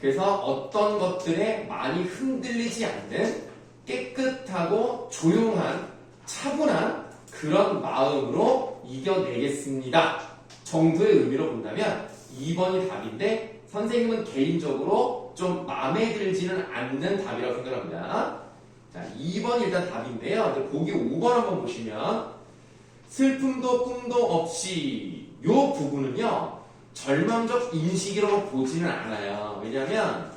그래서 어떤 것들에 많이 흔들리지 않는 깨끗하고 조용한 차분한 그런 마음으로 이겨내겠습니다. 정도의 의미로 본다면 2번이 답인데 선생님은 개인적으로 좀 마음에 들지는 않는 답이라고 생각합니다. 자, 2번이 일단 답인데요. 이제 보기 5번 한번 보시면 슬픔도 꿈도 없이 요 부분은요 절망적 인식이라고 보지는 않아요. 왜냐하면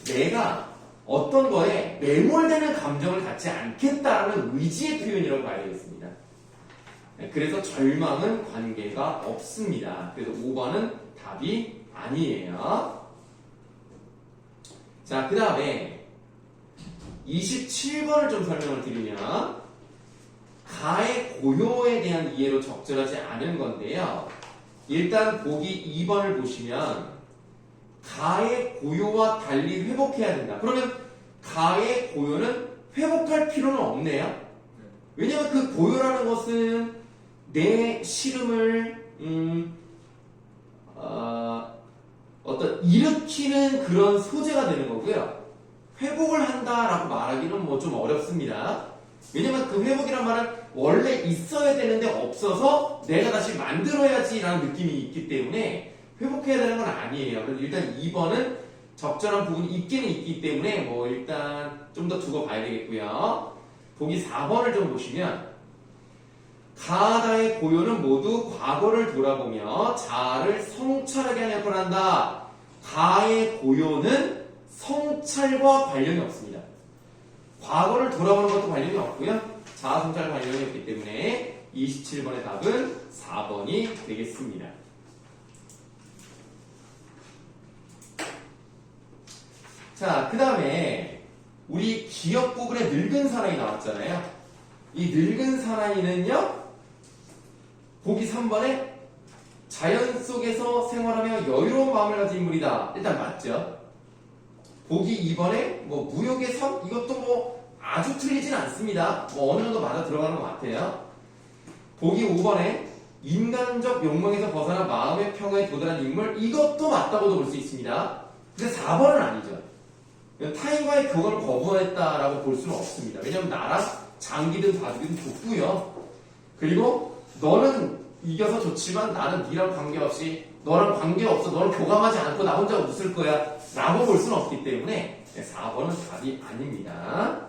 내가 어떤 거에 매몰되는 감정을 갖지 않겠다라는 의지의 표현이라고 봐야 되겠습니다. 그래서 절망은 관계가 없습니다. 그래서 5번은 답이 아니에요. 자, 그 다음에 27번을 좀 설명을 드리면 가의 고요에 대한 이해로 적절하지 않은 건데요. 일단 보기 2번을 보시면 가의 고요와 달리 회복해야 된다. 그러면 가의 고요는 회복할 필요는 없네요. 왜냐하면 그 고요라는 것은 내 시름을 어떤 일으키는 그런 소재가 되는 거고요. 회복을 한다라고 말하기는 뭐 좀 어렵습니다. 왜냐면 그 회복이란 말은 원래 있어야 되는데 없어서 내가 다시 만들어야지라는 느낌이 있기 때문에 회복해야 되는 건 아니에요. 그래서 일단 2번은 적절한 부분이 있기는 있기 때문에 뭐 일단 좀 더 두고 봐야 되겠고요. 보기 4번을 좀 보시면 가다의 고요는 모두 과거를 돌아보며 자아를 성찰하게 하는 역할을 한다. 가의 고요는 성찰과 관련이 없습니다. 과거를 돌아보는 것도 관련이 없고요. 자아 성찰 관련이 없기 때문에 27번의 답은 4번이 되겠습니다. 자, 그 다음에 우리 기억 부분에 늙은 사나이 나왔잖아요. 이 늙은 사나이는요, 보기 3번에 자연 속에서 생활하며 여유로운 마음을 가진 인물이다. 일단 맞죠? 보기 2번에 뭐 무역의 섬? 이것도 뭐 아주 틀리진 않습니다. 뭐 어느 정도 맞아 들어가는 것 같아요. 보기 5번에 인간적 욕망에서 벗어나 마음의 평화에 도달한 인물? 이것도 맞다고도 볼 수 있습니다. 근데 4번은 아니죠. 타인과의 교감을 거부했다라고 볼 수는 없습니다. 왜냐하면 나랑 장기든 바둑이든 줬고요. 그리고 너는 이겨서 좋지만 나는 니랑 관계없이 너랑 관계없어. 너는 교감하지 않고 나 혼자 웃을 거야 라고 볼 수는 없기 때문에 4번은 답이 아닙니다.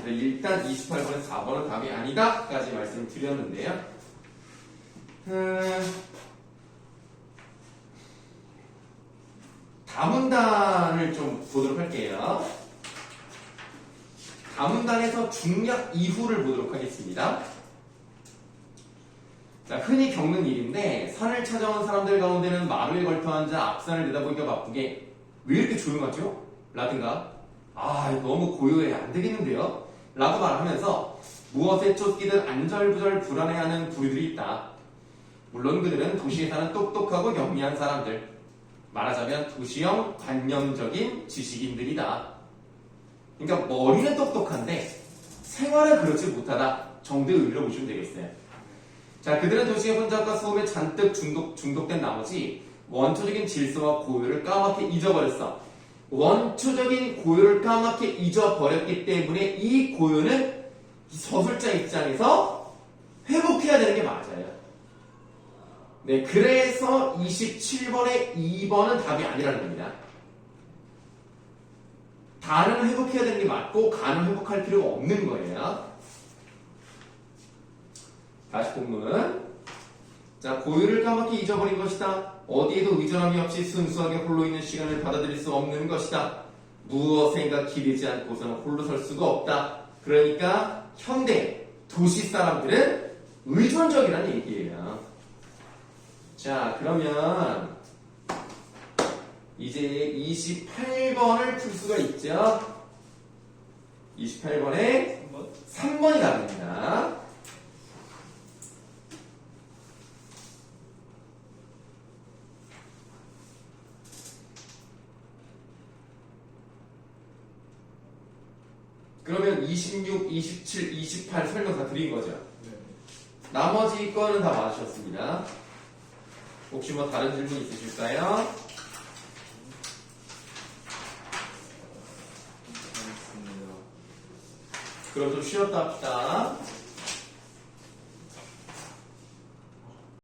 일단 28번에 4번은 답이 아니다 까지 말씀을 드렸는데요. 다문단을 좀 보도록 할게요. 다문단에서 중략 이후를 보도록 하겠습니다. 자, 흔히 겪는 일인데 산을 찾아온 사람들 가운데는 마루에 걸터 앉아 앞산을 내다보기가 바쁘게 왜 이렇게 조용하죠? 라든가 너무 고요해 안 되겠는데요? 라고 말하면서 무엇에 쫓기든 안절부절 불안해하는 부류들이 있다. 물론 그들은 도시에 사는 똑똑하고 영리한 사람들, 말하자면 도시형 관념적인 지식인들이다. 그러니까 머리는 똑똑한데 생활은 그렇지 못하다 정도의 의미로 보시면 되겠어요. 자, 그들은 도시의 혼잡과 소음에 잔뜩 중독된 나머지 원초적인 질서와 고요를 까맣게 잊어버렸어. 원초적인 고요를 까맣게 잊어버렸기 때문에 이 고요는 서술자 입장에서 회복해야 되는 게 맞아요. 네, 그래서 27번에 2번은 답이 아니라는 겁니다. 다는 회복해야 되는 게 맞고 가는 회복할 필요가 없는 거예요. 다시 본문. 자, 고요를 까맣게 잊어버린 것이다. 어디에도 의존함이 없이 순수하게 홀로 있는 시간을 받아들일 수 없는 것이다. 무엇인가 기대지 않고서는 홀로 설 수가 없다. 그러니까 현대 도시 사람들은 의존적이라는 얘기예요. 자, 그러면 이제 28번을 풀 수가 있죠. 28번에 3번이 답입니다. 그러면 26, 27, 28 설명 다 드린 거죠. 네. 나머지 거는 다 맞으셨습니다. 혹시 뭐 다른 질문 있으실까요? 알겠습니다. 그럼 좀 쉬었다 합시다.